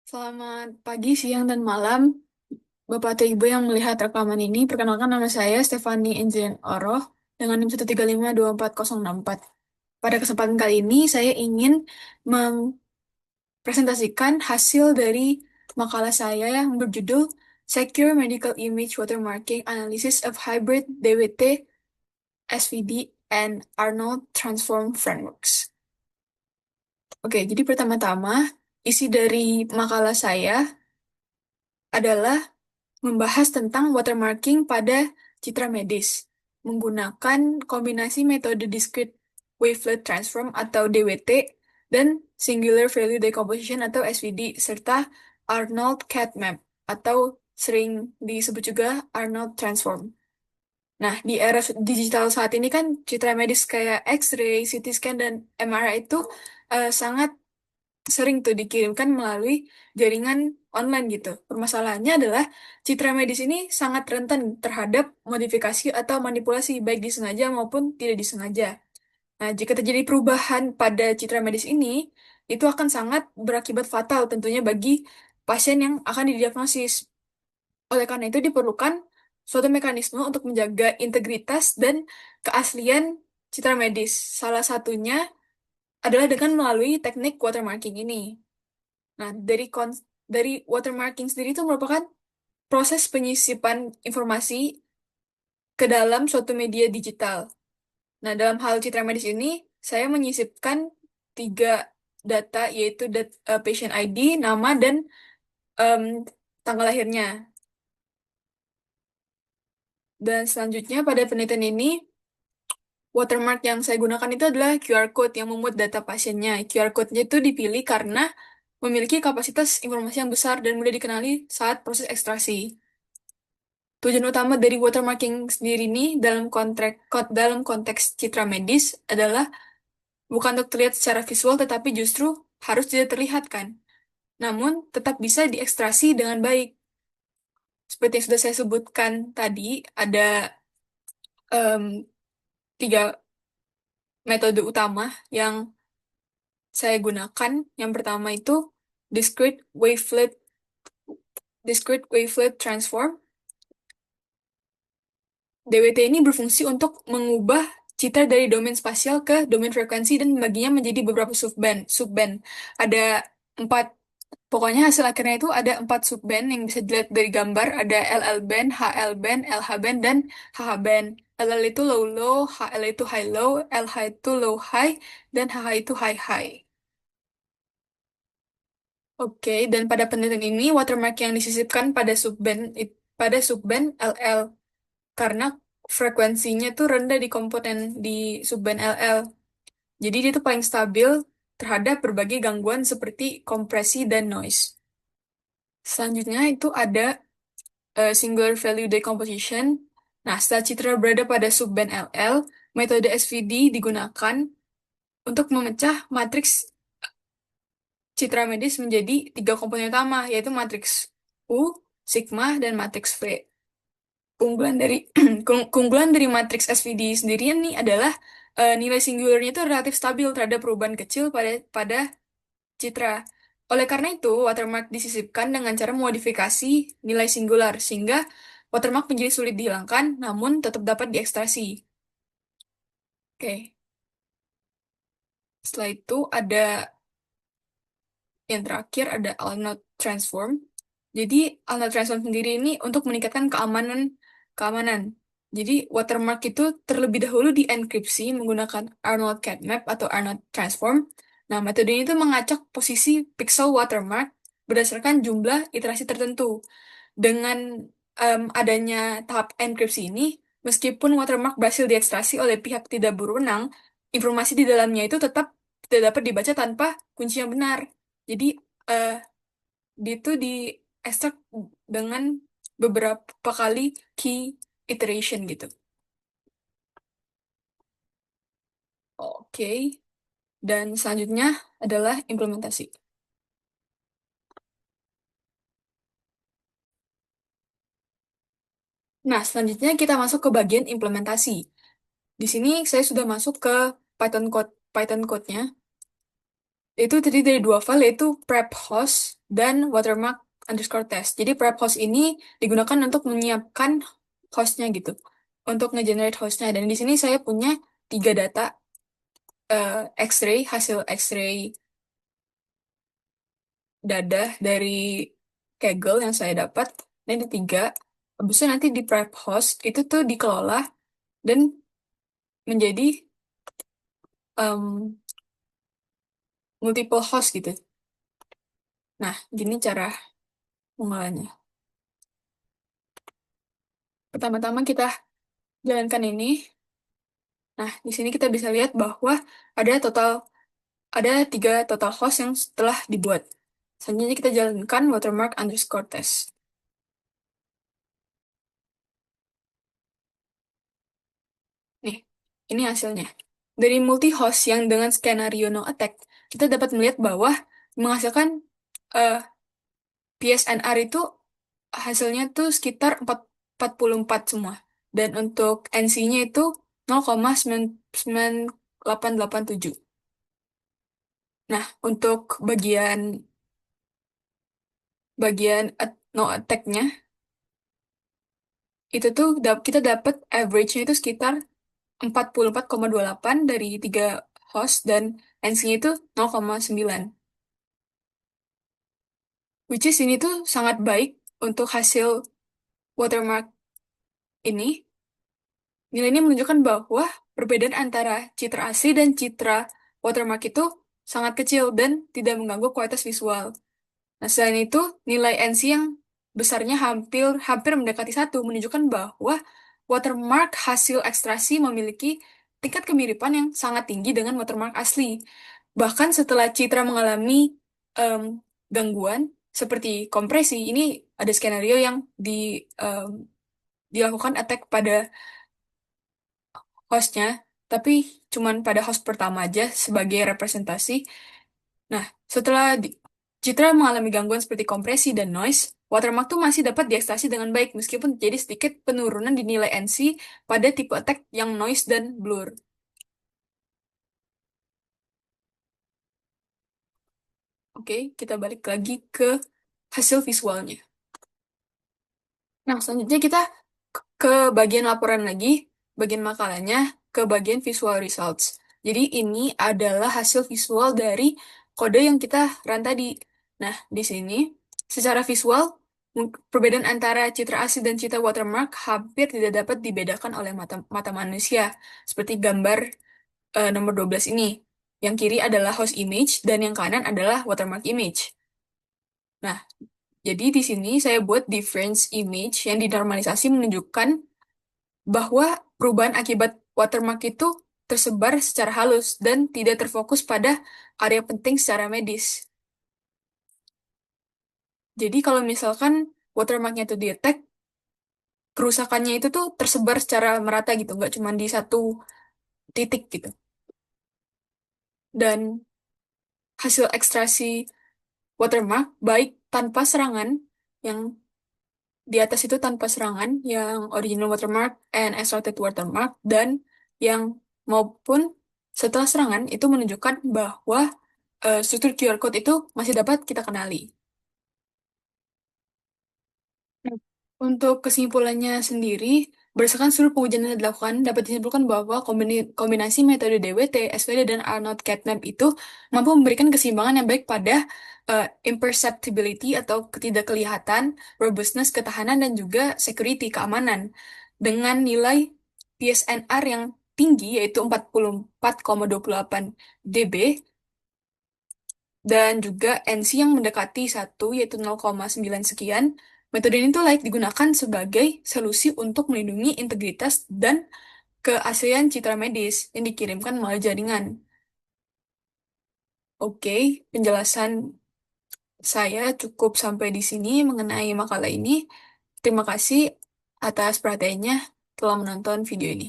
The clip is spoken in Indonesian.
Selamat pagi, siang, dan malam, Bapak atau Ibu yang melihat rekaman ini. Perkenalkan nama saya Stefani Enjen Oroh dengan NIM 1352404. Pada kesempatan kali ini, saya ingin mempresentasikan hasil dari makalah saya yang berjudul Secure Medical Image Watermarking Analysis of Hybrid DWT, SVD, and Arnold Transform Frameworks. Oke, jadi pertama-tama, isi dari makalah saya adalah membahas tentang watermarking pada citra medis menggunakan kombinasi metode discrete wavelet transform atau DWT dan singular value decomposition atau SVD serta Arnold cat map atau sering disebut juga Arnold transform. Nah, di era digital saat ini kan citra medis kayak X-ray, CT scan, dan MRI itu sangat sering tuh dikirimkan melalui jaringan online gitu. Permasalahannya adalah citra medis ini sangat rentan terhadap modifikasi atau manipulasi baik disengaja maupun tidak disengaja. Nah, jika terjadi perubahan pada citra medis ini, itu akan sangat berakibat fatal tentunya bagi pasien yang akan didiagnosis. Oleh karena itu diperlukan suatu mekanisme untuk menjaga integritas dan keaslian citra medis. Salah satunya adalah dengan melalui teknik watermarking ini. Nah, dari watermarking sendiri itu merupakan proses penyisipan informasi ke dalam suatu media digital. Nah, dalam hal citra medis ini, saya menyisipkan tiga data, yaitu patient ID, nama, dan em, tanggal lahirnya. Dan selanjutnya pada penelitian ini, watermark yang saya gunakan itu adalah QR code yang memuat data pasiennya. QR code-nya itu dipilih karena memiliki kapasitas informasi yang besar dan mudah dikenali saat proses ekstraksi. Tujuan utama dari watermarking sendiri ini dalam konteks citra medis adalah bukan untuk terlihat secara visual, tetapi justru harus tidak terlihat kan. Namun tetap bisa diekstrasi dengan baik. Seperti yang sudah saya sebutkan tadi, ada em, tiga metode utama yang saya gunakan. Yang pertama itu discrete wavelet discrete wavelet transform. DWT ini berfungsi untuk mengubah citra dari domain spasial ke domain frekuensi dan membaginya menjadi beberapa subband. Ada empat, pokoknya hasil akhirnya itu ada empat subband yang bisa dilihat dari gambar. Ada LL band, HL band, LH band, dan HH band. LL itu low low, HL itu high low, LH itu low high, dan HH itu high high. Oke, dan pada penelitian ini watermark yang disisipkan pada subband LL karena frekuensinya tuh rendah di komponen di subband LL. Jadi dia tuh paling stabil terhadap berbagai gangguan seperti kompresi dan noise. Selanjutnya itu ada singular value decomposition. Nah, setelah citra berada pada subband LL, metode SVD digunakan untuk memecah matriks citra medis menjadi tiga komponen utama, yaitu matriks U, sigma, dan matriks V. Keunggulan dari keunggulan dari matriks SVD sendirian nih adalah nilai singularnya itu relatif stabil terhadap perubahan kecil pada pada citra. Oleh karena itu, watermark disisipkan dengan cara memodifikasi nilai singular sehingga watermark menjadi sulit dihilangkan namun tetap dapat diekstrasi. Oke, setelah itu ada yang terakhir ada Arnold transform. Jadi Arnold transform sendiri ini untuk meningkatkan keamanan. Jadi watermark itu terlebih dahulu dienkripsi menggunakan Arnold cat map atau Arnold transform. Nah, metode ini tuh mengacak posisi pixel watermark berdasarkan jumlah iterasi tertentu. Dengan adanya tahap enkripsi ini, meskipun watermark berhasil diekstrasi oleh pihak tidak berwenang, informasi di dalamnya itu tetap tidak dapat dibaca tanpa kunci yang benar. Jadi, eh, dia itu diekstrak dengan beberapa kali key iteration gitu. Oke, dan selanjutnya adalah implementasi. Nah, selanjutnya kita masuk ke bagian implementasi. Di sini saya sudah masuk ke Python code-nya. Itu terdiri dari dua file, yaitu prep host dan watermark underscore test. Jadi prep host ini digunakan untuk menyiapkan hostnya gitu, untuk nge-generate hostnya. Dan di sini saya punya tiga data X-ray, hasil X-ray dadah dari Kaggle yang saya dapat. Dan yang ketiga, habis itu nanti di prep host itu tuh dikelola dan menjadi em, multiple host gitu. Nah, gini cara mengolahnya. Pertama-tama kita jalankan ini. Nah, di sini kita bisa lihat bahwa ada total ada tiga total host yang telah dibuat. Selanjutnya kita jalankan watermark underscore test. Nih, ini hasilnya. Dari multi-host yang dengan skenario no attack, kita dapat melihat bahwa menghasilkan eh, PSNR itu hasilnya tuh sekitar 44 semua. Dan untuk NC-nya itu 0,9887. Nah, untuk bagian no attack-nya, itu tuh kita dapat average-nya itu sekitar 44,28 dari tiga host dan NC-nya itu 0,9. Which is ini tuh sangat baik untuk hasil watermark ini. Nilai ini menunjukkan bahwa perbedaan antara citra asli dan citra watermark itu sangat kecil dan tidak mengganggu kualitas visual. Nah, selain itu, nilai NC yang besarnya hampir hampir mendekati satu menunjukkan bahwa watermark hasil ekstrasi memiliki tingkat kemiripan yang sangat tinggi dengan watermark asli. Bahkan setelah Citra mengalami em, gangguan seperti kompresi, ini ada skenario yang em, dilakukan attack pada hostnya, tapi cuman pada host pertama aja sebagai representasi. Nah, setelah Citra mengalami gangguan seperti kompresi dan noise, watermark tuh masih dapat diekstasi dengan baik meskipun terjadi sedikit penurunan di nilai NC pada tipe attack yang noise dan blur. Oke, kita balik lagi ke hasil visualnya. Nah, selanjutnya kita ke bagian laporan lagi, bagian makalahnya, ke bagian visual results. Jadi ini adalah hasil visual dari kode yang kita run tadi. Nah, di sini secara visual perbedaan antara citra asli dan citra watermark hampir tidak dapat dibedakan oleh mata manusia, seperti gambar nomor 12 ini. Yang kiri adalah host image dan yang kanan adalah watermark image. Nah, jadi di sini saya buat difference image yang dinormalisasi menunjukkan bahwa perubahan akibat watermark itu tersebar secara halus dan tidak terfokus pada area penting secara medis. Jadi kalau misalkan watermarknya itu di-attack, kerusakannya itu tuh tersebar secara merata gitu, nggak cuma di satu titik gitu. Dan hasil ekstraksi watermark baik tanpa serangan, yang di atas itu tanpa serangan, yang original watermark and extracted watermark, dan yang maupun setelah serangan itu menunjukkan bahwa struktur QR code itu masih dapat kita kenali. Nah, untuk kesimpulannya sendiri, berdasarkan seluruh pengujian yang dilakukan, dapat disimpulkan bahwa kombinasi metode DWT, SVD, dan Arnold CATNAB itu mampu memberikan keseimbangan yang baik pada imperceptibility atau ketidakkelihatan, robustness, ketahanan, dan juga security, keamanan, dengan nilai PSNR yang tinggi, yaitu 44,28 dB, dan juga NC yang mendekati satu yaitu 0,9 sekian. Metode ini tuh layak digunakan sebagai solusi untuk melindungi integritas dan keaslian citra medis yang dikirimkan melalui jaringan. Oke, penjelasan saya cukup sampai di sini mengenai makalah ini. Terima kasih atas perhatiannya telah menonton video ini.